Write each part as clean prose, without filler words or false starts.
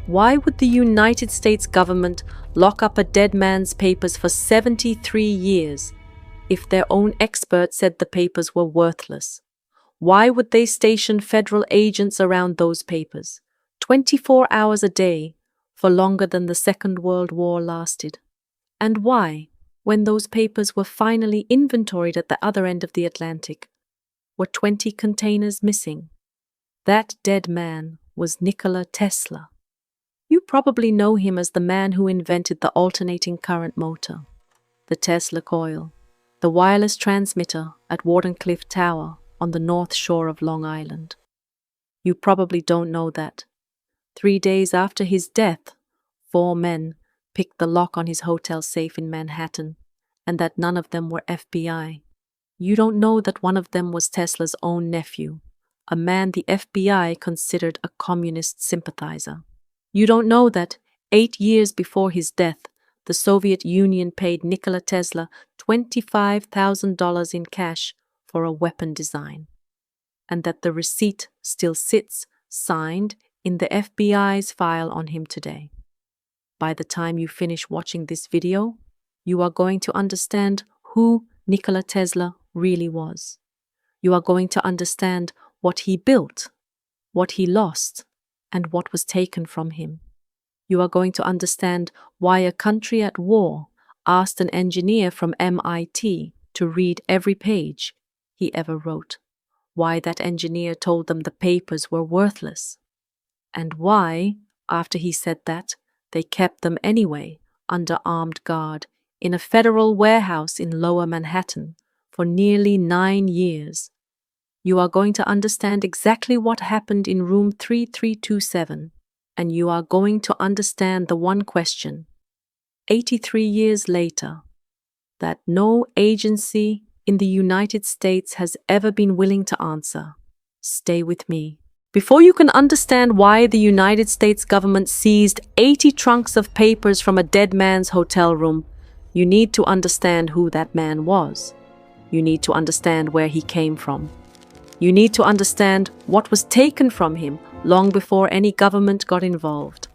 Why would the United States government lock up a dead man's papers for 73 years if their own experts said the papers were worthless? Why would they station federal agents around those papers, 24 hours a day, for longer than the Second World War lasted? And why, when those papers were finally inventoried at the other end of the Atlantic, were 20 containers missing? That dead man was Nikola Tesla. You probably know him as the man who invented the alternating current motor, the Tesla coil, the wireless transmitter at Wardenclyffe Tower on the north shore of Long Island. You probably don't know that 3 days after his death, 4 men picked the lock on his hotel safe in Manhattan, and that none of them were FBI. You don't know that one of them was Tesla's own nephew, a man the FBI considered a communist sympathizer. You don't know that 8 years before his death, the Soviet Union paid Nikola Tesla $25,000 in cash for a weapon design, and that the receipt still sits, signed, in the FBI's file on him today. By the time you finish watching this video, you are going to understand who Nikola Tesla really was. You are going to understand what he built, what he lost, and what was taken from him. You are going to understand why a country at war asked an engineer from MIT to read every page he ever wrote, why that engineer told them the papers were worthless, and why, after he said that, they kept them anyway under armed guard in a federal warehouse in Lower Manhattan for nearly 9 years. You are going to understand exactly what happened in room 3327, and you are going to understand the one question, 83 years later, that no agency in the United States has ever been willing to answer. Stay with me. Before you can understand why the United States government seized 80 trunks of papers from a dead man's hotel room, you need to understand who that man was. You need to understand where he came from. You need to understand what was taken from him long before any government got involved.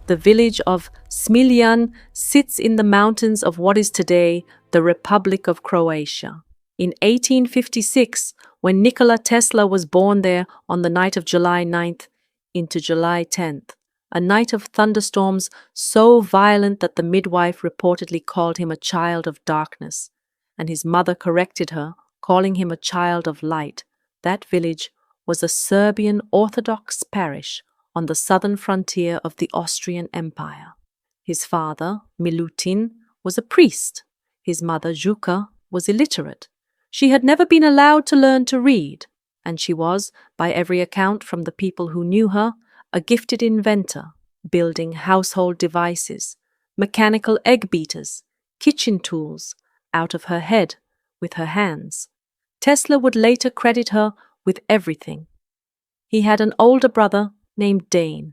The village of Smiljan sits in the mountains of what is today the Republic of Croatia. In 1856, when Nikola Tesla was born there on the night of July 9th into July 10th, a night of thunderstorms so violent that the midwife reportedly called him a child of darkness, and his mother corrected her, calling him a child of light. That village was a Serbian Orthodox parish on the southern frontier of the Austrian Empire. His father, Milutin, was a priest. His mother, Zhuka, was illiterate. She had never been allowed to learn to read, and she was, by every account from the people who knew her, a gifted inventor, building household devices, mechanical egg beaters, kitchen tools, out of her head, with her hands. Tesla would later credit her with everything. He had an older brother named Dane.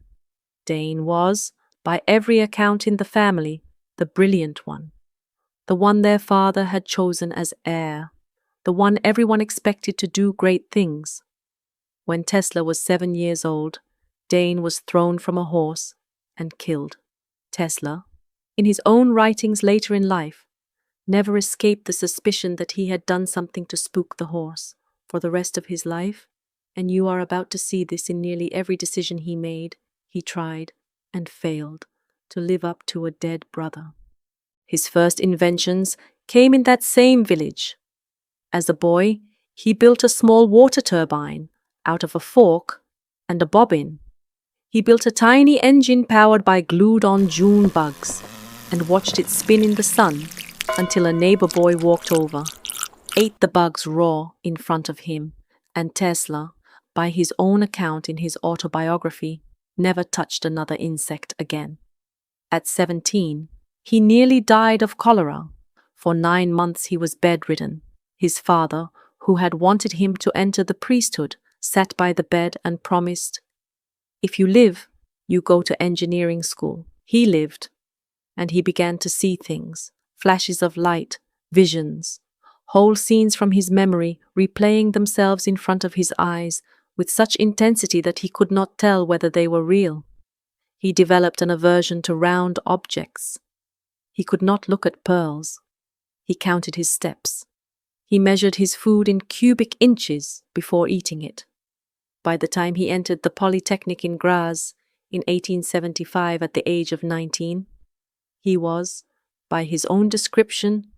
Dane was, by every account in the family, the brilliant one, the one their father had chosen as heir, the one everyone expected to do great things. When Tesla was 7 years old, Dane was thrown from a horse and killed. Tesla, in his own writings later in life, never escaped the suspicion that he had done something to spook the horse for the rest of his life, and you are about to see this in nearly every decision he made, he tried, and failed to live up to a dead brother. His first inventions came in that same village. As a boy, he built a small water turbine out of a fork and a bobbin. He built a tiny engine powered by glued-on June bugs and watched it spin in the sun until a neighbor boy walked over, ate the bugs raw in front of him, and Tesla, by his own account in his autobiography, never touched another insect again. At 17, he nearly died of cholera. For 9 months he was bedridden. His father, who had wanted him to enter the priesthood, sat by the bed and promised, "If you live, you go to engineering school." He lived, and he began to see things, flashes of light, visions, whole scenes from his memory replaying themselves in front of his eyes with such intensity that he could not tell whether they were real. He developed an aversion to round objects. He could not look at pearls. He counted his steps. He measured his food in cubic inches before eating it. By the time he entered the Polytechnic in Graz in 1875 at the age of 19, he was, by his own description,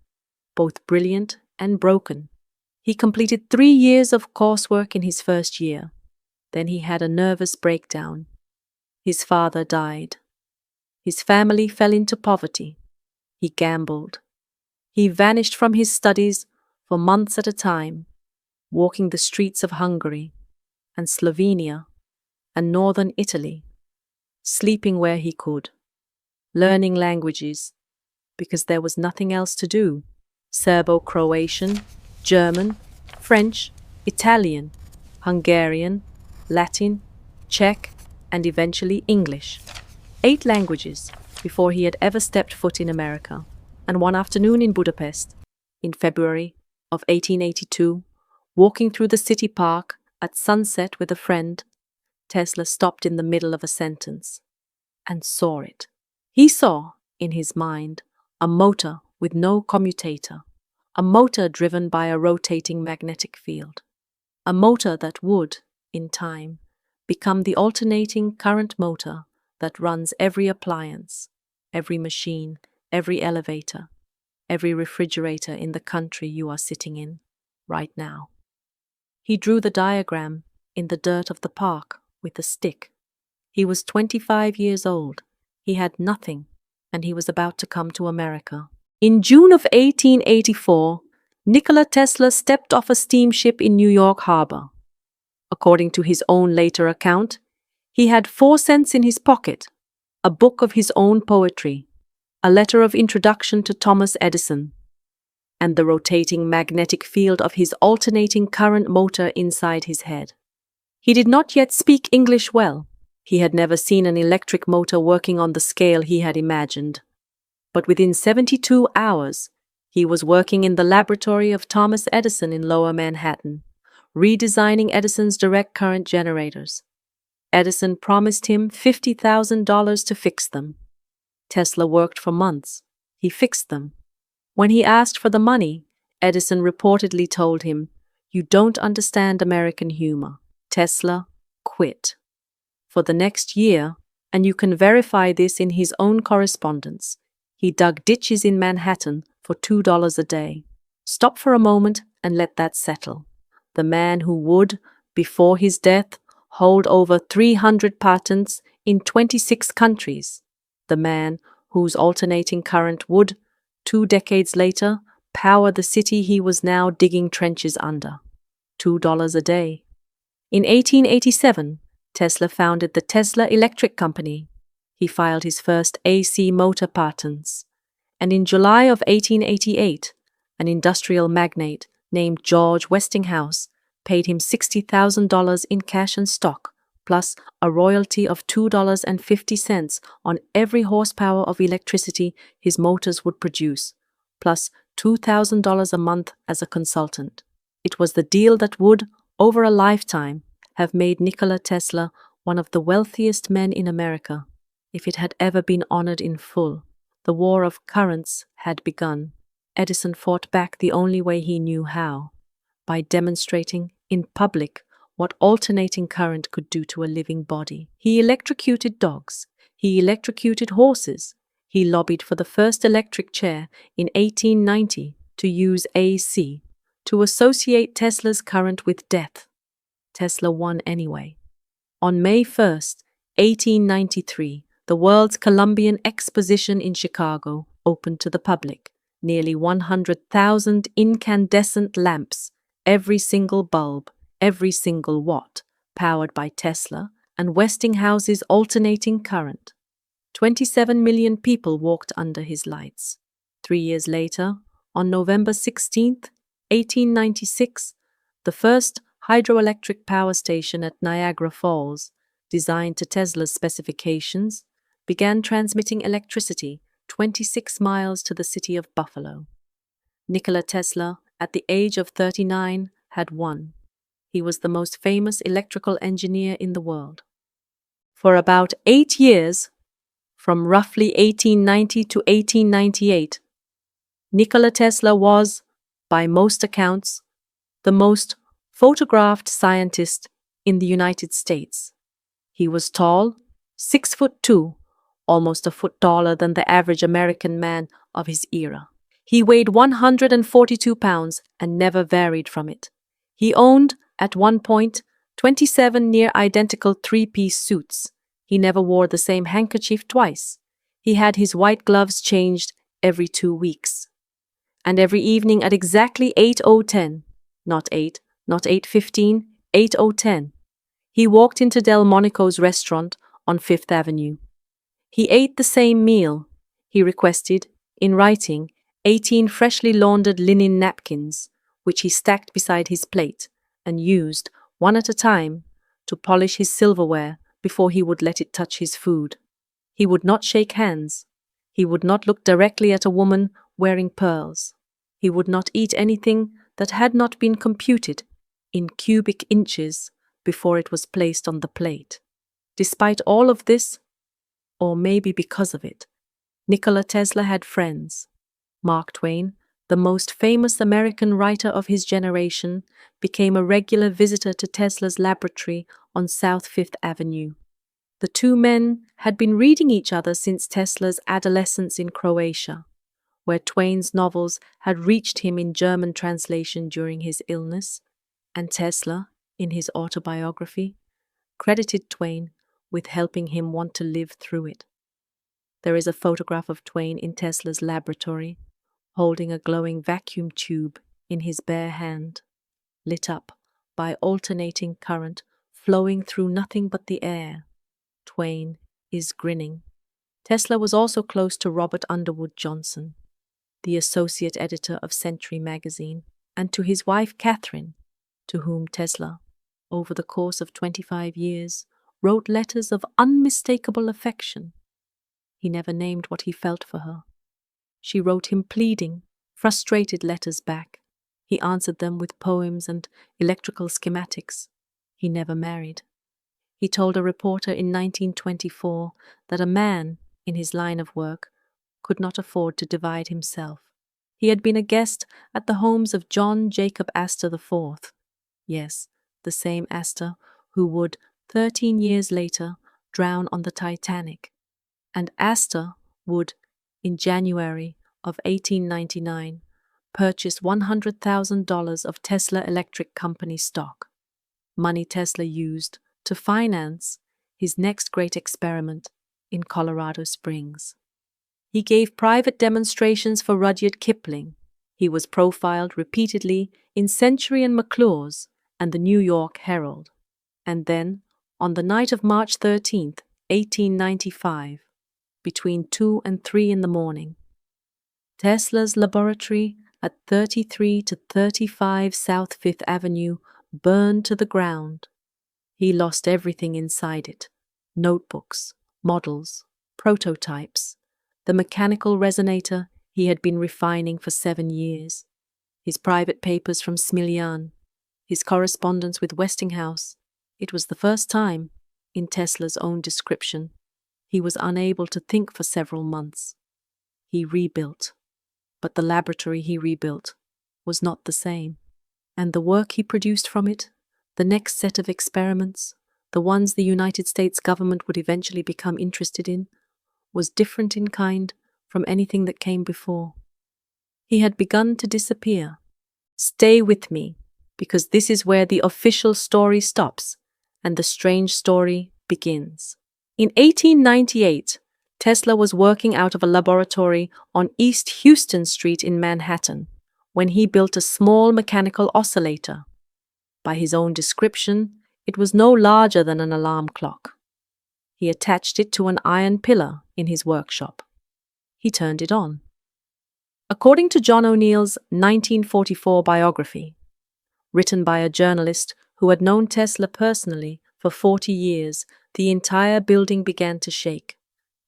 both brilliant and broken. He completed 3 years of coursework in his first year. Then he had a nervous breakdown. His father died. His family fell into poverty. He gambled. He vanished from his studies for months at a time, walking the streets of Hungary and Slovenia and northern Italy, sleeping where he could, learning languages, because there was nothing else to do. Serbo-Croatian, German, French, Italian, Hungarian, Latin, Czech, and eventually English. 8 languages before he had ever stepped foot in America. And one afternoon in Budapest, in February of 1882, walking through the city park at sunset with a friend, Tesla stopped in the middle of a sentence and saw it. He saw, in his mind, a motor with no commutator, a motor driven by a rotating magnetic field, a motor that would, in time, become the alternating current motor that runs every appliance, every machine, every elevator, every refrigerator in the country you are sitting in right now. He drew the diagram in the dirt of the park with a stick. He was 25 years old. He had nothing, and he was about to come to America. In June of 1884, Nikola Tesla stepped off a steamship in New York Harbor. According to his own later account, he had 4 cents in his pocket, a book of his own poetry, a letter of introduction to Thomas Edison, and the rotating magnetic field of his alternating current motor inside his head. He did not yet speak English well. He had never seen an electric motor working on the scale he had imagined. But within 72 hours, he was working in the laboratory of Thomas Edison in Lower Manhattan, redesigning Edison's direct current generators. Edison promised him $50,000 to fix them. Tesla worked for months. He fixed them. When he asked for the money, Edison reportedly told him, "You don't understand American humor." Tesla quit. For the next year, and you can verify this in his own correspondence, he dug ditches in Manhattan for $2 a day. Stop for a moment and let that settle. The man who would, before his death, hold over 300 patents in 26 countries. The man whose alternating current would, 2 decades later, power the city he was now digging trenches under. $2 a day. In 1887, Tesla founded the Tesla Electric Company. He filed his first AC motor patents. And in July of 1888, an industrial magnate named George Westinghouse paid him $60,000 in cash and stock, plus a royalty of $2.50 on every horsepower of electricity his motors would produce, plus $2,000 a month as a consultant. It was the deal that would, over a lifetime, have made Nikola Tesla one of the wealthiest men in America. If it had ever been honored in full, the war of currents had begun. Edison fought back the only way he knew how, by demonstrating in public what alternating current could do to a living body. He electrocuted dogs. He electrocuted horses. He lobbied for the first electric chair in 1890 to use AC, to associate Tesla's current with death. Tesla won anyway. On May 1st, 1893, the World's Columbian Exposition in Chicago opened to the public. Nearly 100,000 incandescent lamps, every single bulb, every single watt, powered by Tesla and Westinghouse's alternating current. 27 million people walked under his lights. 3 years later, on November 16th, 1896, the first hydroelectric power station at Niagara Falls, designed to Tesla's specifications, began transmitting electricity 26 miles to the city of Buffalo. Nikola Tesla, at the age of 39, had won. He was the most famous electrical engineer in the world. For about 8 years, from roughly 1890 to 1898. Nikola Tesla was, by most accounts, the most photographed scientist in the United States. He was tall, 6'2", almost a foot taller than the average American man of his era. He weighed 142 pounds and never varied from it. He owned, at one point, 27 near-identical three-piece suits. He never wore the same handkerchief twice. He had his white gloves changed every 2 weeks. And every evening at exactly 8:10, not 8, not 8:15, 8:10, he walked into Delmonico's restaurant on Fifth Avenue. He ate the same meal. He requested, in writing, 18 freshly laundered linen napkins, which he stacked beside his plate and used, one at a time, to polish his silverware before he would let it touch his food. He would not shake hands. He would not look directly at a woman wearing pearls. He would not eat anything that had not been computed in cubic inches before it was placed on the plate. Despite all of this, or maybe because of it, Nikola Tesla had friends. Mark Twain, the most famous American writer of his generation, became a regular visitor to Tesla's laboratory on South Fifth Avenue. The two men had been reading each other since Tesla's adolescence in Croatia, where Twain's novels had reached him in German translation during his illness, and Tesla, in his autobiography, credited Twain with helping him want to live through it. There is a photograph of Twain in Tesla's laboratory, holding a glowing vacuum tube in his bare hand, lit up by alternating current flowing through nothing but the air. Twain is grinning. Tesla was also close to Robert Underwood Johnson, the associate editor of Century magazine, and to his wife Catherine, to whom Tesla, over the course of 25 years, wrote letters of unmistakable affection. He never named what he felt for her. She wrote him pleading, frustrated letters back. He answered them with poems and electrical schematics. He never married. He told a reporter in 1924 that a man, in his line of work, could not afford to divide himself. He had been a guest at the homes of John Jacob Astor IV. Yes, the same Astor who would, 13 years later, drown on the Titanic. And Astor would, in January of 1899, purchase $100,000 of Tesla Electric Company stock, money Tesla used to finance his next great experiment in Colorado Springs. He gave private demonstrations for Rudyard Kipling. He was profiled repeatedly in Century and McClure's and the New York Herald. And then, on the night of March 13th, 1895, between 2 and 3 in the morning, Tesla's laboratory at 33 to 35 South Fifth Avenue burned to the ground. He lost everything inside it: notebooks, models, prototypes, the mechanical resonator he had been refining for 7 years, his private papers from Smiljan, his correspondence with Westinghouse. It was the first time, in Tesla's own description, he was unable to think for several months. He rebuilt, but the laboratory he rebuilt was not the same, and the work he produced from it, the next set of experiments, the ones the United States government would eventually become interested in, was different in kind from anything that came before. He had begun to disappear. Stay with me, because this is where the official story stops and the strange story begins. In 1898, Tesla was working out of a laboratory on East Houston Street in Manhattan when he built a small mechanical oscillator. By his own description, it was no larger than an alarm clock. He attached it to an iron pillar in his workshop. He turned it on. According to John O'Neill's 1944 biography, written by a journalist who had known Tesla personally for 40 years, the entire building began to shake.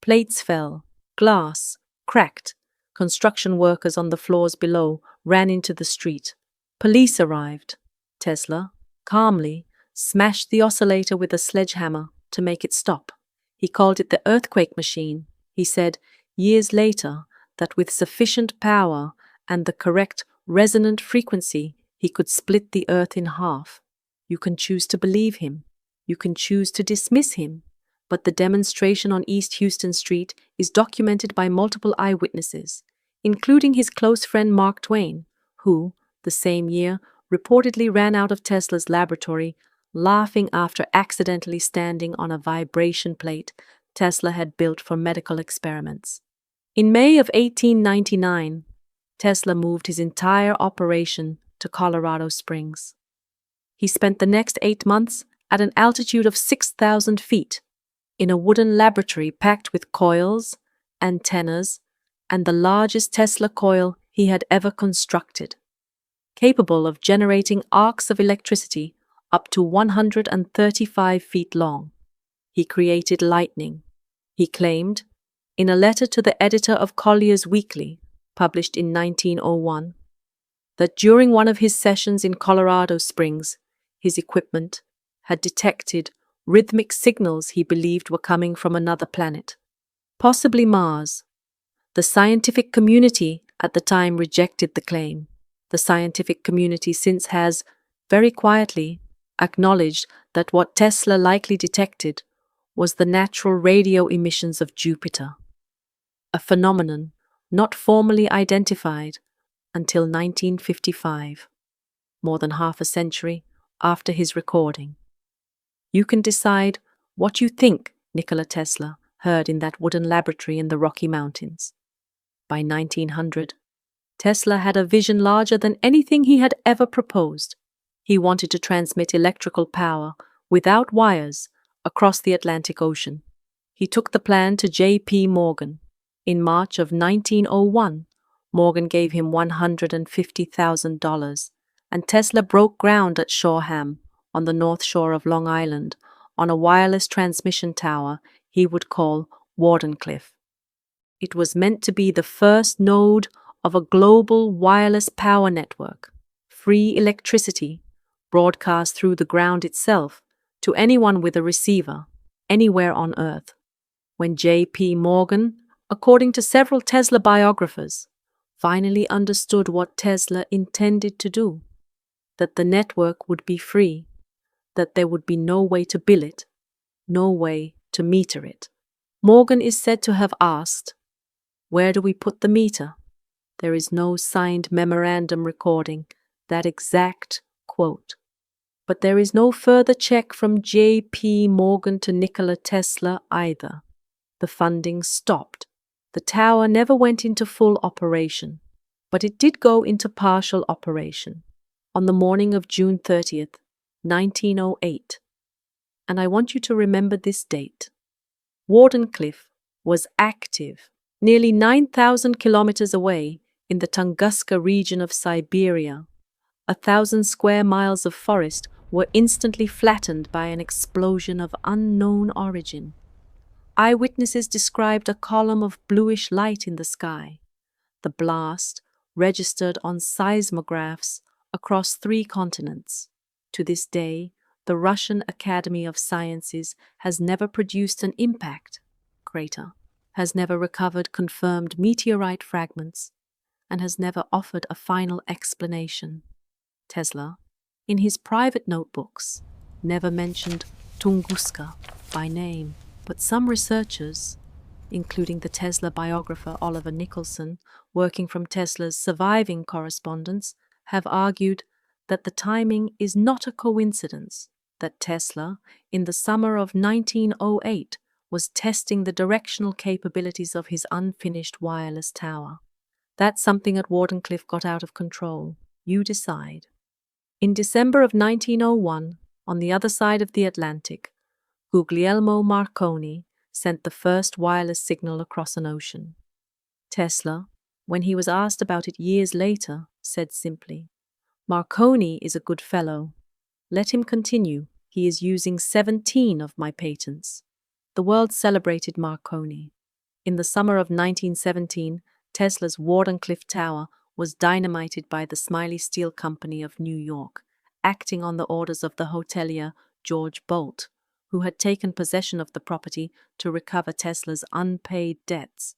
Plates fell, glass cracked. Construction workers on the floors below ran into the street. Police arrived. Tesla, calmly, smashed the oscillator with a sledgehammer to make it stop. He called it the earthquake machine. He said years later that with sufficient power and the correct resonant frequency, he could split the earth in half. You can choose to believe him. You can choose to dismiss him. But the demonstration on East Houston Street is documented by multiple eyewitnesses, including his close friend Mark Twain, who, the same year, reportedly ran out of Tesla's laboratory, laughing after accidentally standing on a vibration plate Tesla had built for medical experiments. In May of 1899, Tesla moved his entire operation to Colorado Springs. He spent the next 8 months at an altitude of 6,000 feet in a wooden laboratory packed with coils, antennas, and the largest Tesla coil he had ever constructed, capable of generating arcs of electricity up to 135 feet long. He created lightning. He claimed, in a letter to the editor of Collier's Weekly, published in 1901, that during one of his sessions in Colorado Springs, his equipment had detected rhythmic signals he believed were coming from another planet, possibly Mars. The scientific community at the time rejected the claim. The scientific community since has, very quietly, acknowledged that what Tesla likely detected was the natural radio emissions of Jupiter, a phenomenon not formally identified until 1955, more than half a century after his recording. You can decide what you think Nikola Tesla heard in that wooden laboratory in the Rocky Mountains. By 1900, Tesla had a vision larger than anything he had ever proposed. He wanted to transmit electrical power without wires across the Atlantic Ocean. He took the plan to J.P. Morgan. In March of 1901, Morgan gave him $150,000, and Tesla broke ground at Shoreham, on the north shore of Long Island, on a wireless transmission tower he would call Wardenclyffe. It was meant to be the first node of a global wireless power network, free electricity, broadcast through the ground itself to anyone with a receiver, anywhere on Earth. When J.P. Morgan, according to several Tesla biographers, finally understood what Tesla intended to do, that the network would be free, that there would be no way to bill it, no way to meter it. Morgan is said to have asked, "Where do we put the meter?" There is no signed memorandum recording that exact quote. But there is no further check from J.P. Morgan to Nikola Tesla either. The funding stopped. The tower never went into full operation, but it did go into partial operation on the morning of June 30th, 1908. And I want you to remember this date. Wardenclyffe was active, nearly 9,000 kilometers away in the Tunguska region of Siberia. 1,000 square miles of forest were instantly flattened by an explosion of unknown origin. Eyewitnesses described a column of bluish light in the sky. The blast registered on seismographs across 3 continents. To this day, the Russian Academy of Sciences has never produced an impact crater, has never recovered confirmed meteorite fragments, and has never offered a final explanation. Tesla, in his private notebooks, never mentioned Tunguska by name, but some researchers, including the Tesla biographer Oliver Nicholson, working from Tesla's surviving correspondence, have argued that the timing is not a coincidence, that Tesla, in the summer of 1908, was testing the directional capabilities of his unfinished wireless tower. That something at Wardenclyffe got out of control. You decide. In December of 1901, on the other side of the Atlantic, Guglielmo Marconi sent the first wireless signal across an ocean. Tesla, when he was asked about it years later, said simply, "Marconi is a good fellow. Let him continue. He is using 17 of my patents." The world celebrated Marconi. In the summer of 1917, Tesla's Wardenclyffe Tower was dynamited by the Smiley Steel Company of New York, acting on the orders of the hotelier George Bolt, who had taken possession of the property to recover Tesla's unpaid debts.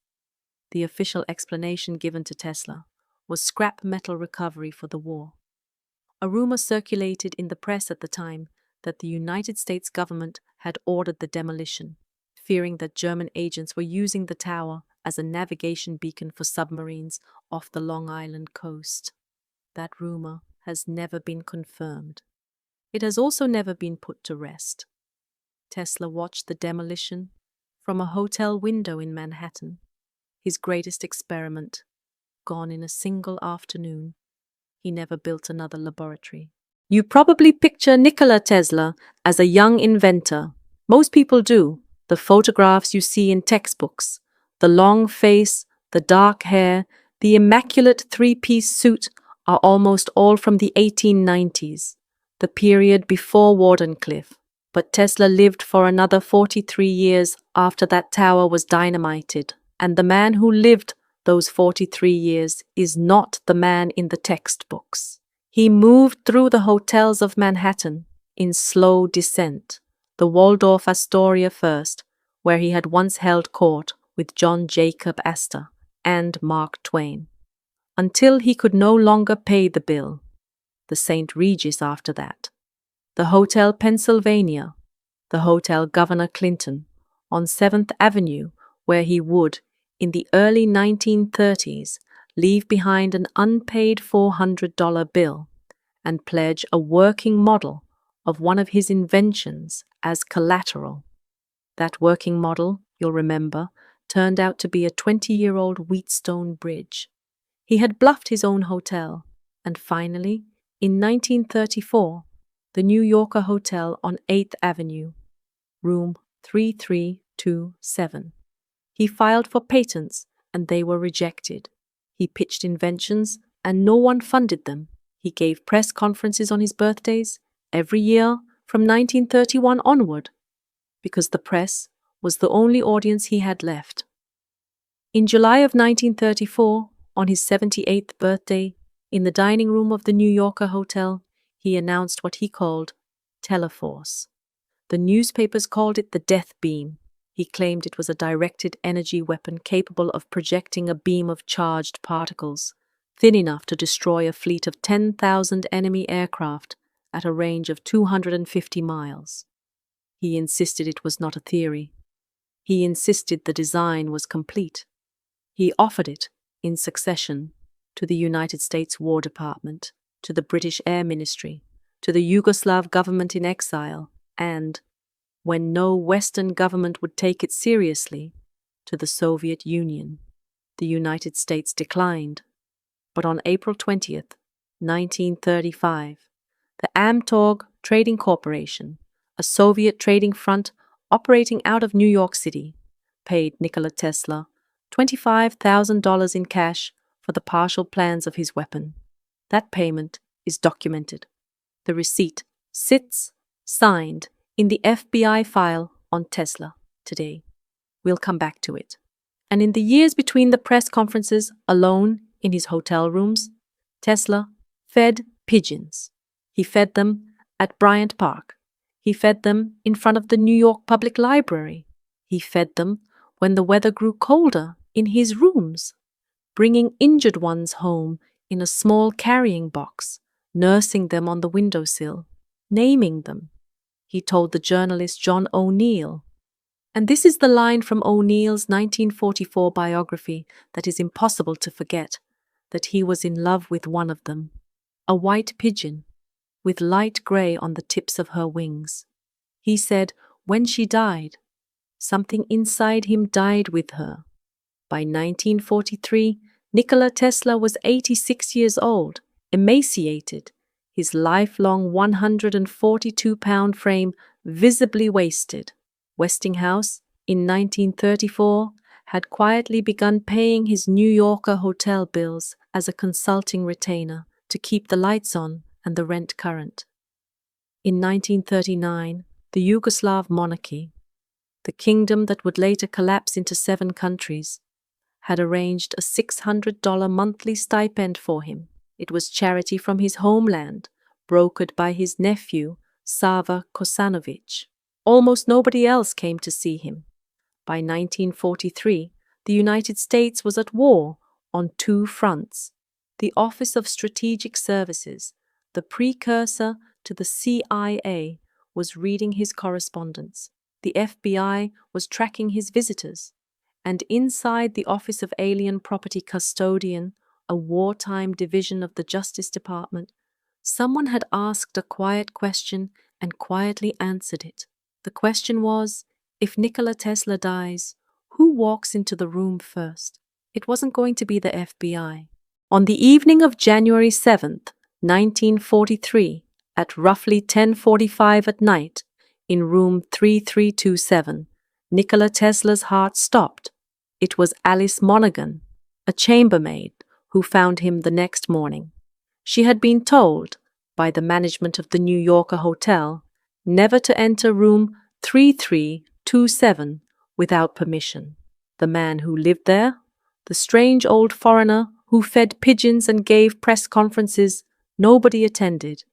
The official explanation given to Tesla was scrap metal recovery for the war. A rumor circulated in the press at the time that the United States government had ordered the demolition, fearing that German agents were using the tower as a navigation beacon for submarines off the Long Island coast. That rumor has never been confirmed. It has also never been put to rest. Tesla watched the demolition from a hotel window in Manhattan, his greatest experiment, gone in a single afternoon. He never built another laboratory. You probably picture Nikola Tesla as a young inventor. Most people do. The photographs you see in textbooks, the long face, the dark hair, the immaculate three-piece suit are almost all from the 1890s, the period before Wardenclyffe. But Tesla lived for another 43 years after that tower was dynamited, and the man who lived those 43 years is not the man in the textbooks. He moved through the hotels of Manhattan in slow descent, the Waldorf Astoria first, where he had once held court with John Jacob Astor and Mark Twain, until he could no longer pay the bill. The St. Regis after that, the Hotel Pennsylvania, the Hotel Governor Clinton on 7th Avenue, where he would, in the early 1930s, leave behind an unpaid $400 bill and pledge a working model of one of his inventions as collateral. That working model, you'll remember, turned out to be a 20-year-old Wheatstone bridge. He had bluffed his own hotel, and finally, in 1934, the New Yorker Hotel on 8th Avenue, room 3327. He filed for patents, and they were rejected. He pitched inventions, and no one funded them. He gave press conferences on his birthdays every year from 1931 onward, because the press was the only audience he had left. In July of 1934, on his 78th birthday, in the dining room of the New Yorker Hotel, he announced what he called Teleforce. The newspapers called it the death beam. He claimed it was a directed energy weapon capable of projecting a beam of charged particles, thin enough to destroy a fleet of 10,000 enemy aircraft at a range of 250 miles. He insisted it was not a theory. He insisted the design was complete. He offered it, in succession, to the United States War Department, to the British Air Ministry, to the Yugoslav government in exile, and, when no Western government would take it seriously, to the Soviet Union. The United States declined. But on April 20th, 1935, the Emptied Trading Corporation, a Soviet trading front operating out of New York City, paid Nikola Tesla $25,000 in cash for the partial plans of his weapon. That payment is documented. The receipt sits, signed, in the FBI file on Tesla today. We'll come back to it. And in the years between the press conferences, alone in his hotel rooms, Tesla fed pigeons. He fed them at Bryant Park. He fed them in front of the New York Public Library. He fed them when the weather grew colder in his rooms, bringing injured ones home in a small carrying box, nursing them on the windowsill, naming them. He told the journalist John O'Neill. And this is the line from O'Neill's 1944 biography that is impossible to forget, that he was in love with one of them, a white pigeon, with light grey on the tips of her wings. He said, when she died, something inside him died with her. By 1943, Nikola Tesla was 86 years old, emaciated, his lifelong 142-pound frame visibly wasted. Westinghouse, in 1934, had quietly begun paying his New Yorker hotel bills as a consulting retainer to keep the lights on and the rent current. In 1939, the Yugoslav monarchy, the kingdom that would later collapse into 7 countries, had arranged a $600 monthly stipend for him. It was charity from his homeland, brokered by his nephew, Sava Kosanovic. Almost nobody else came to see him. By 1943, the United States was at war on two fronts. The Office of Strategic Services, the precursor to the CIA, was reading his correspondence. The FBI was tracking his visitors. And inside the Office of Alien Property Custodian, a wartime division of the Justice Department, someone had asked a quiet question and quietly answered it. The question was, if Nikola Tesla dies, who walks into the room first? It wasn't going to be the FBI. On the evening of January 7th, 1943, at roughly 10:45 at night, in room 3327, Nikola Tesla's heart stopped. It was Alice Monaghan, a chambermaid, who found him the next morning. She had been told, by the management of the New Yorker hotel, never to enter room 3327 without permission. The man who lived there, the strange old foreigner who fed pigeons and gave press conferences nobody attended,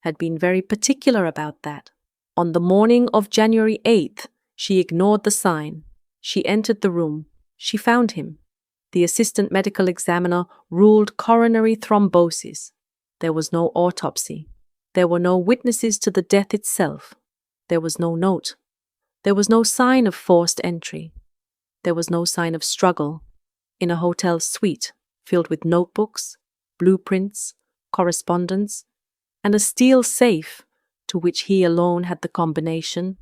had been very particular about that. On the morning of January 8th, she ignored the sign. She entered the room. She found him. The assistant medical examiner ruled coronary thrombosis. There was no autopsy. There were no witnesses to the death itself. There was no note. There was no sign of forced entry. There was no sign of struggle in a hotel suite filled with notebooks, blueprints, correspondence, and a steel safe to which he alone had the combination.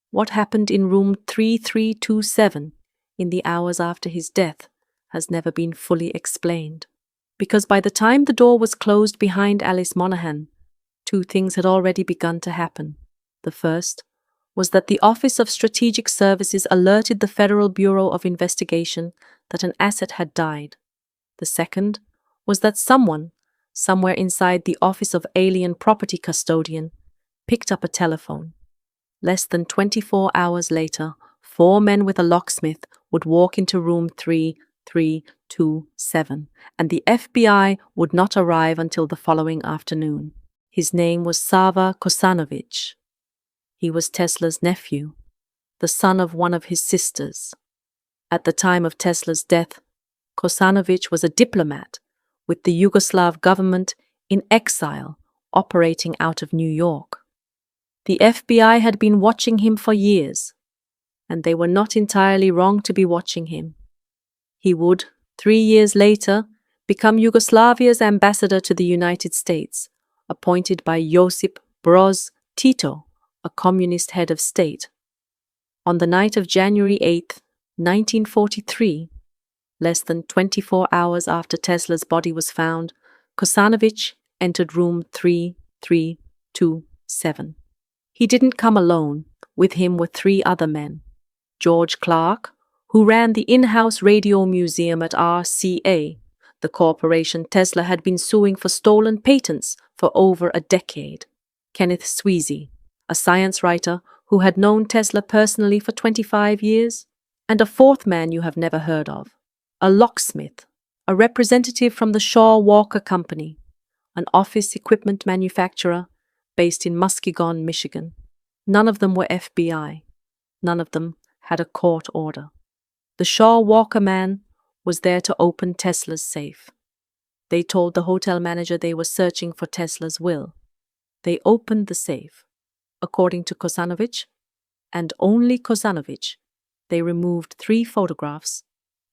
What happened in room 3327 in the hours after his death has never been fully explained. Because by the time the door was closed behind Alice Monaghan, two things had already begun to happen. The first was that the Office of Strategic Services alerted the Federal Bureau of Investigation that an asset had died. The second was that someone, somewhere inside the Office of Alien Property Custodian, picked up a telephone. Less than 24 hours later, 4 men with a locksmith would walk into room 3327, and the FBI would not arrive until the following afternoon. His name was Sava Kosanovich. He was Tesla's nephew, the son of one of his sisters. At the time of Tesla's death, Kosanovich was a diplomat with the Yugoslav government in exile, operating out of New York. The FBI had been watching him for years, and they were not entirely wrong to be watching him. He would, 3 years later, become Yugoslavia's ambassador to the United States, appointed by Josip Broz Tito, a communist head of state. On the night of January 8th, 1943, less than 24 hours after Tesla's body was found, Kosanovich entered room 3327. He didn't come alone. With him were 3 other men. George Clark, who ran the in-house radio museum at RCA, the corporation Tesla had been suing for stolen patents for over a decade. Kenneth Sweezy, a science writer who had known Tesla personally for 25 years. And a 4th man you have never heard of, a locksmith, a representative from the Shaw Walker Company, an office equipment manufacturer based in Muskegon, Michigan. None of them were FBI. None of them had a court order. The Shaw Walker man was there to open Tesla's safe. They told the hotel manager they were searching for Tesla's will. They opened the safe. According to Kosanovich, and only Kosanovich, they removed 3 photographs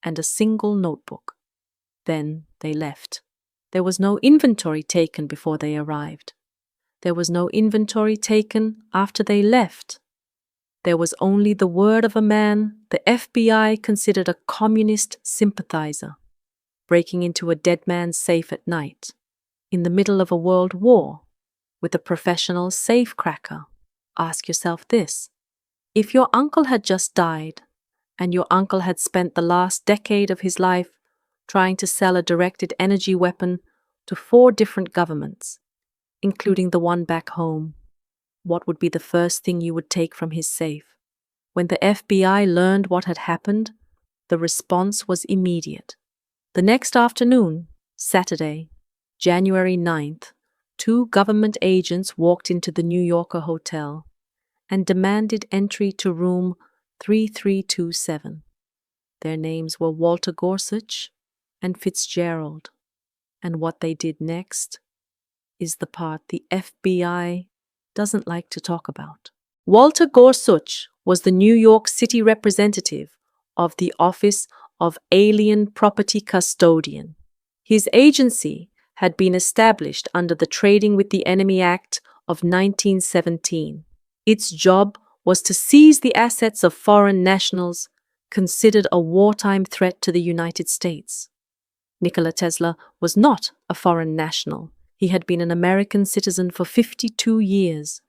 and a single notebook. Then they left. There was no inventory taken before they arrived. There was no inventory taken after they left. There was only the word of a man the FBI considered a communist sympathizer, breaking into a dead man's safe at night, in the middle of a world war, with a professional safecracker. Ask yourself this. If your uncle had just died, and your uncle had spent the last decade of his life trying to sell a directed energy weapon to 4 different governments, including the one back home, what would be the first thing you would take from his safe? When the FBI learned what had happened, the response was immediate. The next afternoon, Saturday, January 9th, 2 government agents walked into the New Yorker hotel. and demanded entry to room 3327. Their names were Walter Gorsuch and Fitzgerald, and what they did next is the part the FBI doesn't like to talk about. Walter Gorsuch was the New York City representative of the Office of Alien Property Custodian. His agency had been established under the Trading with the Enemy Act of 1917. Its job was to seize the assets of foreign nationals considered a wartime threat to the United States. Nikola Tesla was not a foreign national. He had been an American citizen for 52 years.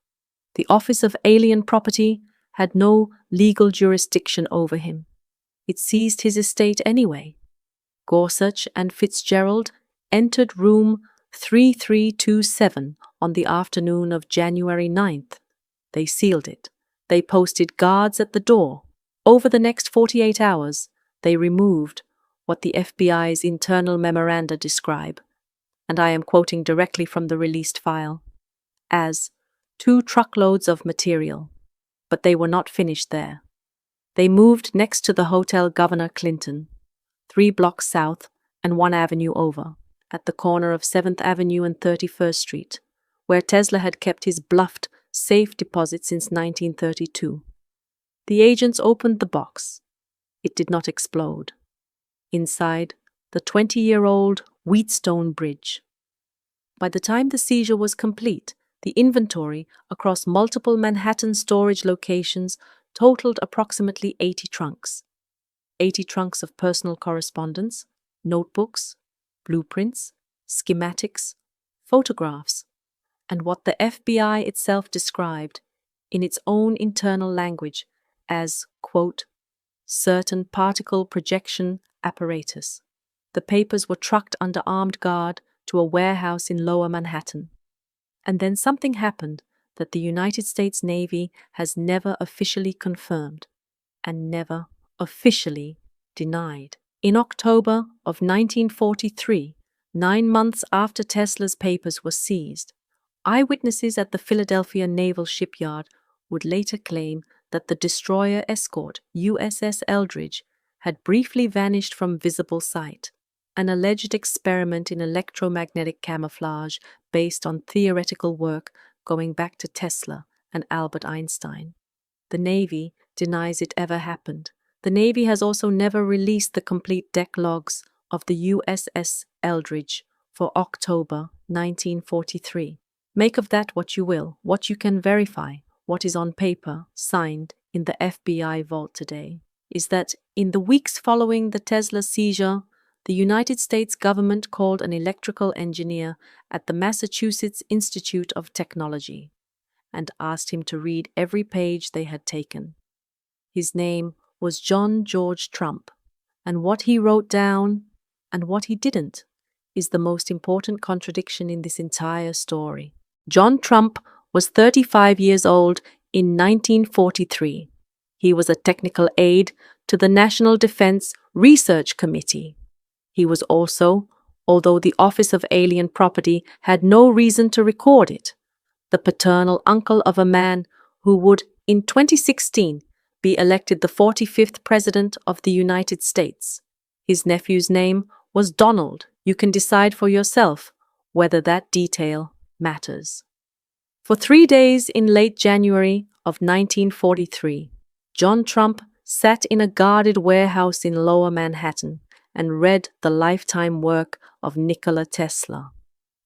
The Office of Alien Property had no legal jurisdiction over him. It seized his estate anyway. Gorsuch and Fitzgerald entered room 3327 on the afternoon of January 9th. They sealed it. They posted guards at the door. Over the next 48 hours, they removed what the FBI's internal memoranda describe, and I am quoting directly from the released file, as 2 truckloads of material. But they were not finished there. They moved next to the Hotel Governor Clinton, 3 blocks south and 1 avenue over, at the corner of 7th Avenue and 31st Street, where Tesla had kept his bluffed safe deposit since 1932. The agents opened the box. It did not explode. Inside, the 20-year-old Wheatstone Bridge. By the time the seizure was complete, the inventory across multiple Manhattan storage locations totaled approximately 80 trunks. 80 trunks of personal correspondence, notebooks, blueprints, schematics, photographs, and what the FBI itself described in its own internal language as, quote, certain particle projection apparatus. The papers were trucked under armed guard to a warehouse in Lower Manhattan. And then something happened that the United States Navy has never officially confirmed and never officially denied. In October of 1943, 9 months after Tesla's papers were seized, eyewitnesses at the Philadelphia Naval Shipyard would later claim that the destroyer escort USS Eldridge had briefly vanished from visible sight, an alleged experiment in electromagnetic camouflage based on theoretical work going back to Tesla and Albert Einstein. The Navy denies it ever happened. The Navy has also never released the complete deck logs of the USS Eldridge for October 1943. Make of that what you will, what you can verify, what is on paper, signed in the FBI vault today, is that in the weeks following the Tesla seizure, the United States government called an electrical engineer at the Massachusetts Institute of Technology and asked him to read every page they had taken. His name was John George Trump, and what he wrote down and what he didn't is the most important contradiction in this entire story. John Trump was 35 years old in 1943. He was a technical aide to the National Defense Research Committee. He was also, although the Office of Alien Property had no reason to record it, the paternal uncle of a man who would, in 2016, be elected the 45th President of the United States. His nephew's name was Donald. You can decide for yourself whether that detail matters. For 3 days in late January of 1943, John Trump sat in a guarded warehouse in Lower Manhattan and read the lifetime work of Nikola Tesla.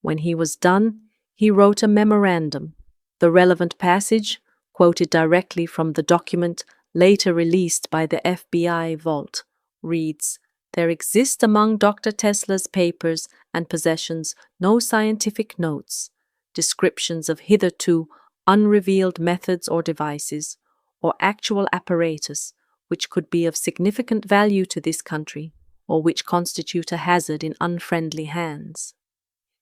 When he was done, he wrote a memorandum. The relevant passage, quoted directly from the document later released by the FBI vault, reads, "There exist among Dr. Tesla's papers and possessions no scientific notes, descriptions of hitherto unrevealed methods or devices, or actual apparatus which could be of significant value to this country, or which constitute a hazard in unfriendly hands."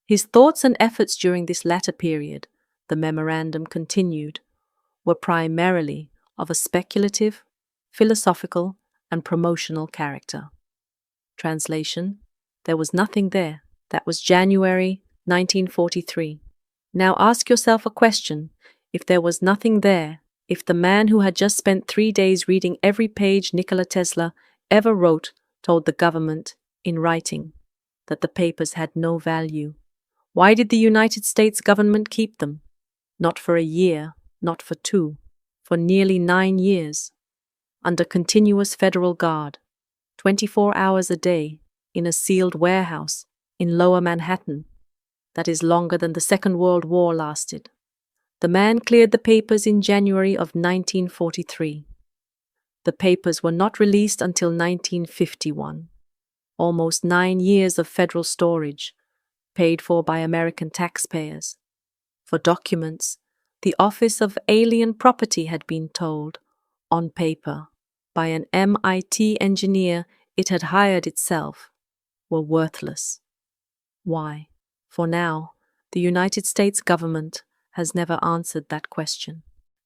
His thoughts and efforts during this latter period, the memorandum continued, were primarily of a speculative, philosophical, and promotional character. Translation: there was nothing there. That was January 1943. Now ask yourself a question. If there was nothing there, if the man who had just spent 3 days reading every page Nikola Tesla ever wrote told the government, in writing, that the papers had no value? Why did the United States government keep them? Not for a year, not for 2, for nearly 9 years, under continuous federal guard, 24 hours a day, in a sealed warehouse in Lower Manhattan. That is longer than the Second World War lasted. The man cleared the papers in January of 1943. The papers were not released until 1951. Almost 9 years of federal storage, paid for by American taxpayers. For documents, the Office of Alien Property had been told, on paper, by an MIT engineer it had hired itself, were worthless. Why? For now, the United States government has never answered that question.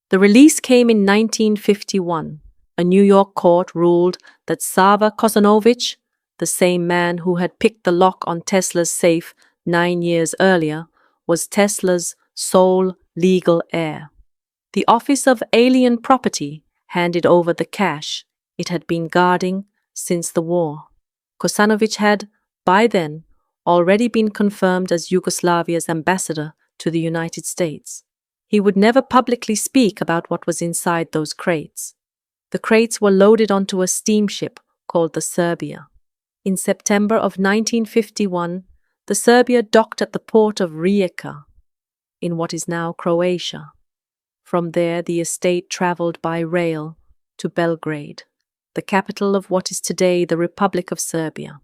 The release came in 1951. A New York court ruled that Sava Kosanovich, the same man who had picked the lock on Tesla's safe 9 years earlier, was Tesla's sole legal heir. The Office of Alien Property handed over the cash it had been guarding since the war. Kosanovich had, by then, already been confirmed as Yugoslavia's ambassador to the United States. He would never publicly speak about what was inside those crates. The crates were loaded onto a steamship called the Serbia. In September of 1951, the Serbia docked at the port of Rijeka, in what is now Croatia. From there, the estate traveled by rail to Belgrade, the capital of what is today the Republic of Serbia,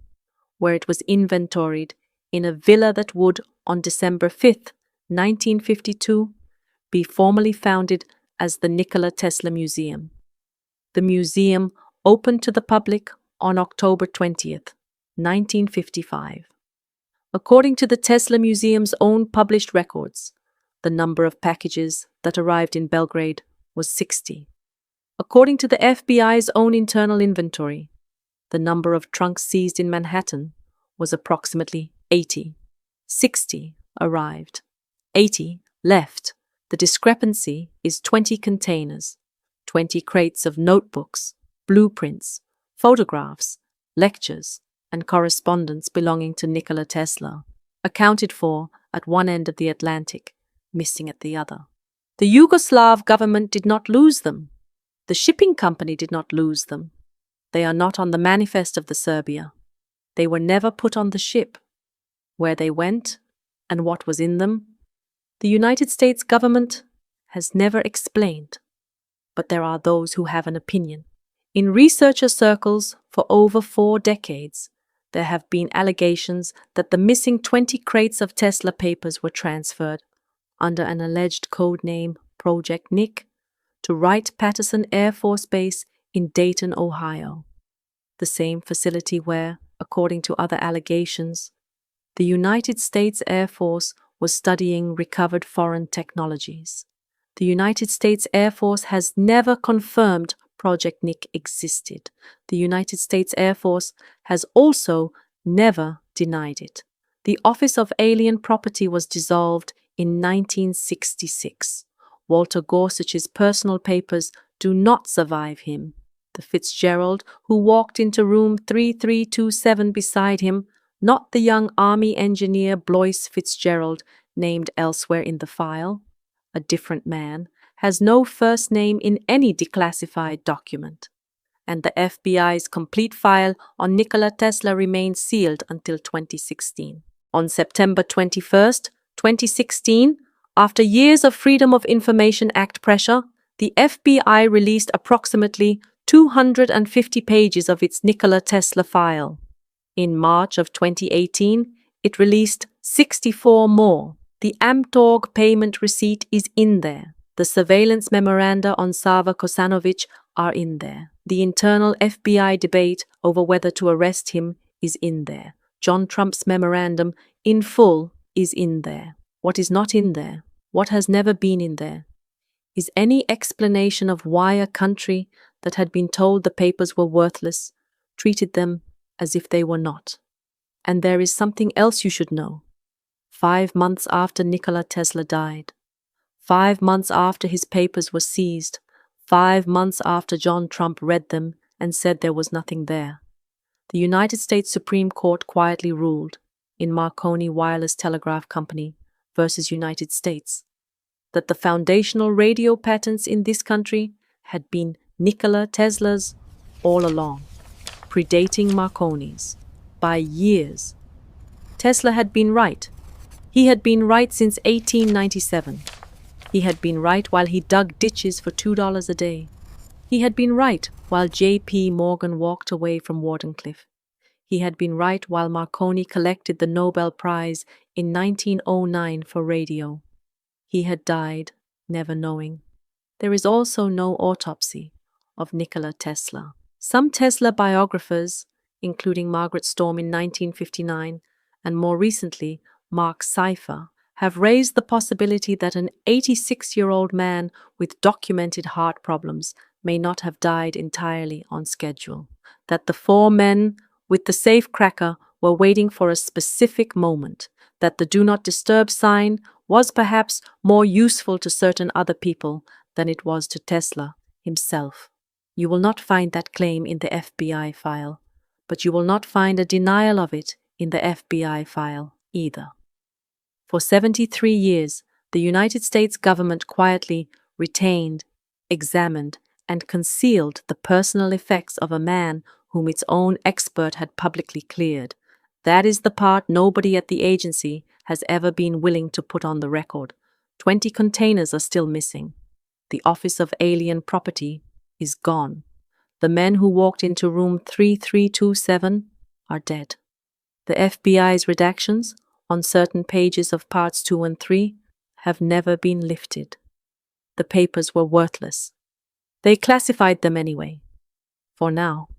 where it was inventoried in a villa that would, on December 5th, 1952, be formally founded as the Nikola Tesla Museum. The museum opened to the public on October 20th, 1955. According to the Tesla Museum's own published records, the number of packages that arrived in Belgrade was 60. According to the FBI's own internal inventory, the number of trunks seized in Manhattan was approximately 80. 60 arrived. 80 left. The discrepancy is 20 containers, 20 crates of notebooks, blueprints, photographs, lectures, and correspondence belonging to Nikola Tesla, accounted for at one end of the Atlantic, missing at the other. The Yugoslav government did not lose them. The shipping company did not lose them. They are not on the manifest of the Serbia. They were never put on the ship. Where they went and what was in them, the United States government has never explained. But there are those who have an opinion. In researcher circles for over 4 decades, there have been allegations that the missing 20 crates of Tesla papers were transferred, under an alleged code name Project Nick, to Wright-Patterson Air Force Base in Dayton, Ohio, the same facility where, according to other allegations, the United States Air Force was studying recovered foreign technologies. The United States Air Force has never confirmed Project Nick existed. The United States Air Force has also never denied it. The Office of Alien Property was dissolved in 1966. Walter Gorsuch's personal papers do not survive him. The Fitzgerald who walked into room 3327 beside him, not the young Army engineer Blois Fitzgerald named elsewhere in the file, a different man, has no first name in any declassified document. And the FBI's complete file on Nikola Tesla remained sealed until 2016. On September 21st, 2016, after years of Freedom of Information Act pressure, the FBI released approximately 250 pages of its Nikola Tesla file. In March of 2018, it released 64 more. The Emptied payment receipt is in there. The surveillance memoranda on Sava Kosanovich are in there. The internal FBI debate over whether to arrest him is in there. John Trump's memorandum in full is in there. What is not in there, what has never been in there, is any explanation of why a country that had been told the papers were worthless treated them as if they were not. And there is something else you should know. 5 months after Nikola Tesla died, 5 months after his papers were seized, 5 months after John Trump read them and said there was nothing there. The United States Supreme Court quietly ruled in Marconi Wireless Telegraph Company versus United States that the foundational radio patents in this country had been Nikola Tesla's all along, predating Marconi's by years. Tesla had been right. He had been right since 1897. He had been right while he dug ditches for $2 a day. He had been right while J.P. Morgan walked away from Wardenclyffe. He had been right while Marconi collected the Nobel Prize in 1909 for radio. He had died, never knowing. There is also no autopsy of Nikola Tesla. Some Tesla biographers, including Margaret Storm in 1959 and more recently Mark Cypher, have raised the possibility that an 86-year-old man with documented heart problems may not have died entirely on schedule, that the 4 men with the safecracker were waiting for a specific moment, that the Do Not Disturb sign was perhaps more useful to certain other people than it was to Tesla himself. You will not find that claim in the FBI file, but you will not find a denial of it in the FBI file either. For 73 years, the United States government quietly retained, examined, and concealed the personal effects of a man whom its own expert had publicly cleared. That is the part nobody at the agency has ever been willing to put on the record. 20 containers are still missing. The Office of Alien Property is gone. The men who walked into room 3327 are dead. The FBI's redactions on certain pages of parts 2 and 3 have never been lifted. The papers were worthless. They classified them anyway. For now.